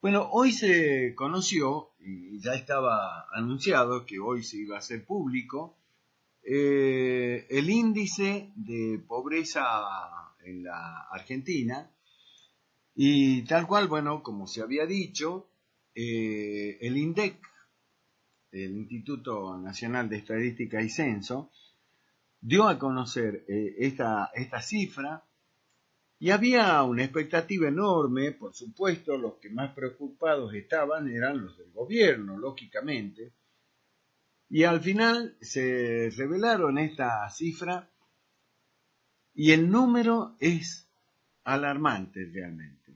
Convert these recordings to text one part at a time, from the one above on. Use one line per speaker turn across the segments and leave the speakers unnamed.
Bueno, hoy se conoció, y ya estaba anunciado que hoy se iba a hacer público, el índice de pobreza en la Argentina, y tal cual, bueno, como se había dicho, el INDEC, el Instituto Nacional de Estadística y Censo, dio a conocer esta cifra. Y había una expectativa enorme, por supuesto, los que más preocupados estaban eran los del gobierno, lógicamente. Y al final se revelaron esta cifra y el número es alarmante realmente.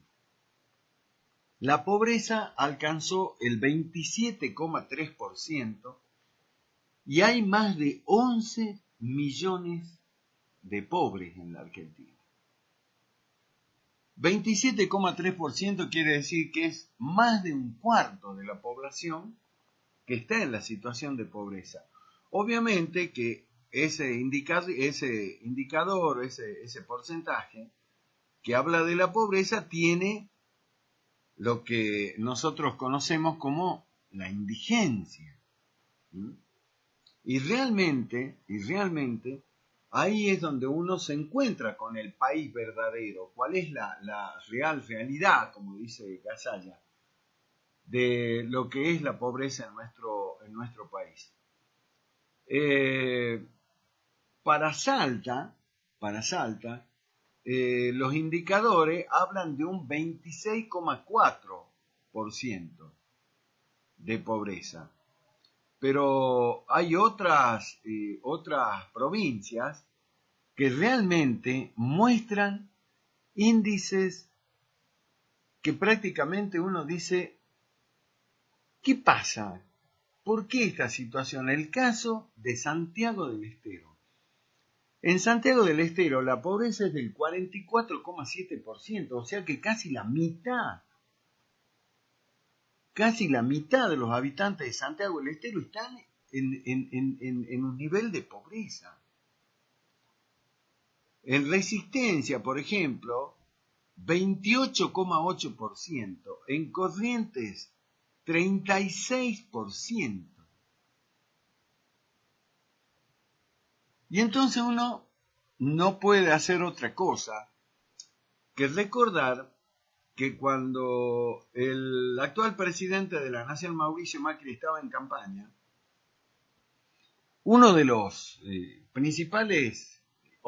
La pobreza alcanzó el 27,3% y hay más de 11 millones de pobres en la Argentina. 27,3% quiere decir que es más de un cuarto de la población que está en la situación de pobreza. Obviamente que ese indicador, ese porcentaje que habla de la pobreza tiene lo que nosotros conocemos como la indigencia. ¿Sí? Y realmente, ahí es donde uno se encuentra con el país verdadero. ¿Cuál es la realidad, como dice Gasalla, de lo que es la pobreza en nuestro país? Eh, para Salta, los indicadores hablan de un 26,4% de pobreza. Pero hay otras provincias que realmente muestran índices que prácticamente uno dice, ¿qué pasa? ¿Por qué esta situación? El caso de Santiago del Estero. En Santiago del Estero la pobreza es del 44,7%, o sea que casi la mitad de los habitantes de Santiago del Estero están en un nivel de pobreza. En Resistencia, por ejemplo, 28,8%. En Corrientes, 36%. Y entonces uno no puede hacer otra cosa que recordar que cuando el actual presidente de la Nación, Mauricio Macri, estaba en campaña, uno de los principales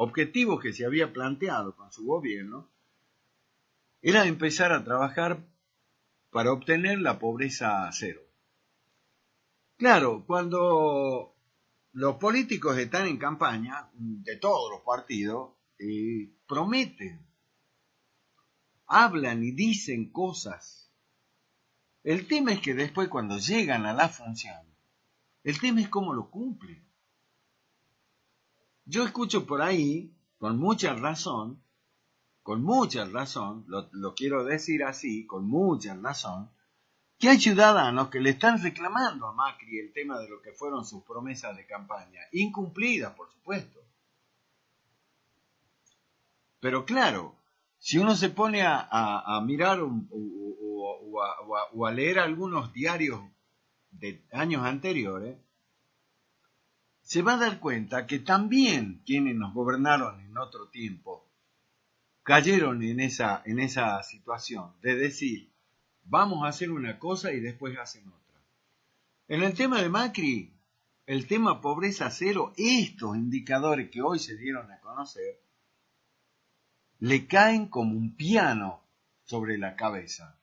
objetivos que se había planteado con su gobierno era empezar a trabajar para obtener la pobreza cero. Claro, cuando los políticos están en campaña, de todos los partidos, prometen, hablan y dicen cosas. El tema es que después cuando llegan a la función, el tema es cómo lo cumplen. Yo escucho por ahí, con mucha razón, lo quiero decir así, con mucha razón, que hay ciudadanos que le están reclamando a Macri el tema de lo que fueron sus promesas de campaña, incumplidas, por supuesto. Pero claro, si uno se pone a mirar o a leer algunos diarios de años anteriores, se va a dar cuenta que también quienes nos gobernaron en otro tiempo cayeron en esa situación de decir, vamos a hacer una cosa y después hacen otra. En el tema de Macri, el tema pobreza cero, estos indicadores que hoy se dieron a conocer, le caen como un piano sobre la cabeza.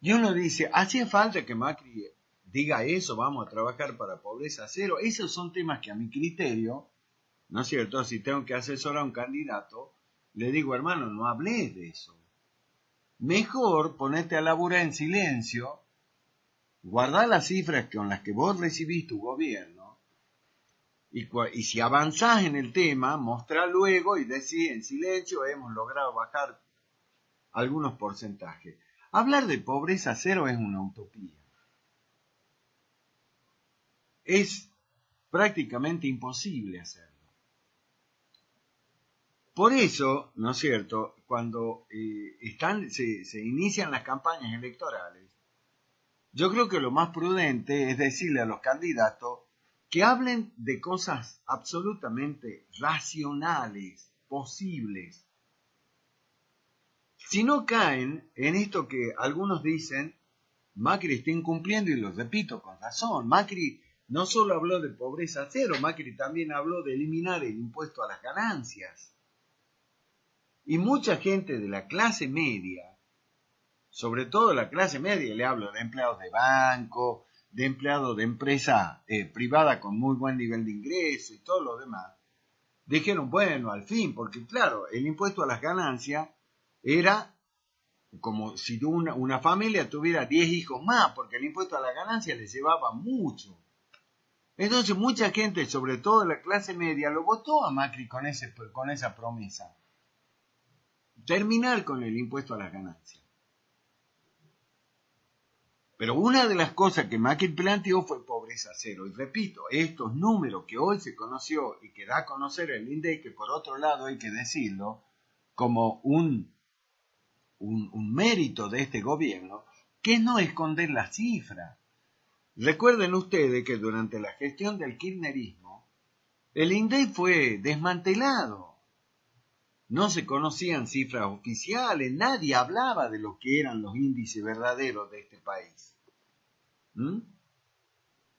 Y uno dice, ¿hacía falta que Macri diga eso? Vamos a trabajar para pobreza cero. Esos son temas que a mi criterio, ¿no es cierto? Si tengo que asesorar a un candidato, le digo, hermano, no hables de eso. Mejor ponete a laburar en silencio, guardá las cifras con las que vos recibís tu gobierno, y si avanzás en el tema, mostrá luego y decís en silencio, hemos logrado bajar algunos porcentajes. Hablar de pobreza cero es una utopía. Es prácticamente imposible hacerlo. Por eso, ¿no es cierto?, cuando se inician las campañas electorales, yo creo que lo más prudente es decirle a los candidatos que hablen de cosas absolutamente racionales, posibles. Si no caen en esto que algunos dicen, Macri está incumpliendo, y lo repito con razón, Macri no solo habló de pobreza cero, Macri también habló de eliminar el impuesto a las ganancias. Y mucha gente de la clase media, sobre todo la clase media, le hablo de empleados de banco, de empleados de empresa privada con muy buen nivel de ingreso y todo lo demás, dijeron, bueno, al fin, porque claro, el impuesto a las ganancias era como si una familia tuviera 10 hijos más, porque el impuesto a la ganancia le llevaba mucho. Entonces mucha gente, sobre todo la clase media, lo votó a Macri con esa promesa. Terminar con el impuesto a las ganancias. Pero una de las cosas que Macri planteó fue pobreza cero. Y repito, estos números que hoy se conoció y que da a conocer el INDEC, que por otro lado hay que decirlo, como un mérito de este gobierno, que es no esconder las cifras. Recuerden ustedes que durante la gestión del kirchnerismo, el INDEC fue desmantelado. No se conocían cifras oficiales, nadie hablaba de lo que eran los índices verdaderos de este país.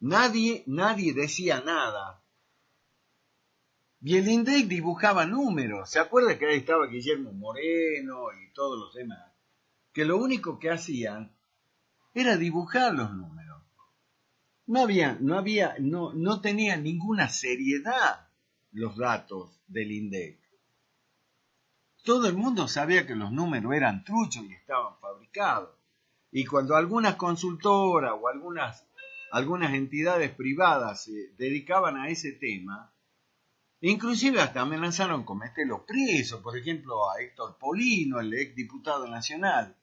Nadie decía nada. Y el INDEC dibujaba números. ¿Se acuerda que ahí estaba Guillermo Moreno y todos los demás? Que lo único que hacían era dibujar los números. No tenían ninguna seriedad los datos del INDEC. Todo el mundo sabía que los números eran truchos y estaban fabricados. Y cuando algunas consultoras o algunas entidades privadas se dedicaban a ese tema, inclusive hasta amenazaron con meterlo preso, por ejemplo a Héctor Polino, el ex diputado nacional.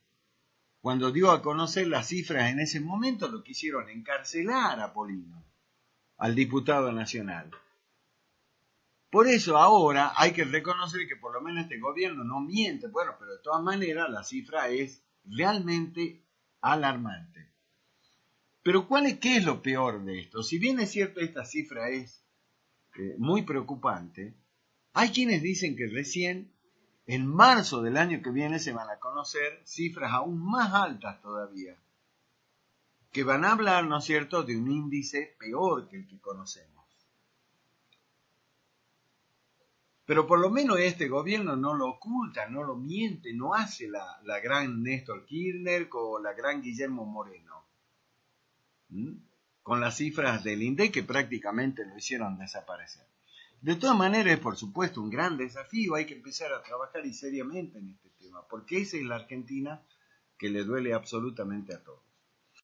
Cuando dio a conocer las cifras en ese momento, lo quisieron encarcelar a Polino, al diputado nacional. Por eso ahora hay que reconocer que por lo menos este gobierno no miente. Bueno, pero de todas maneras la cifra es realmente alarmante. Pero ¿qué es lo peor de esto? Si bien es cierto esta cifra es muy preocupante, hay quienes dicen que recién en marzo del año que viene se van a conocer cifras aún más altas todavía, que van a hablar, ¿no es cierto?, de un índice peor que el que conocemos. Pero por lo menos este gobierno no lo oculta, no lo miente, no hace la gran Néstor Kirchner o la gran Guillermo Moreno. Con las cifras del INDEC que prácticamente lo hicieron desaparecer. De todas maneras, es por supuesto un gran desafío, hay que empezar a trabajar y seriamente en este tema, porque esa es la Argentina que le duele absolutamente a todos.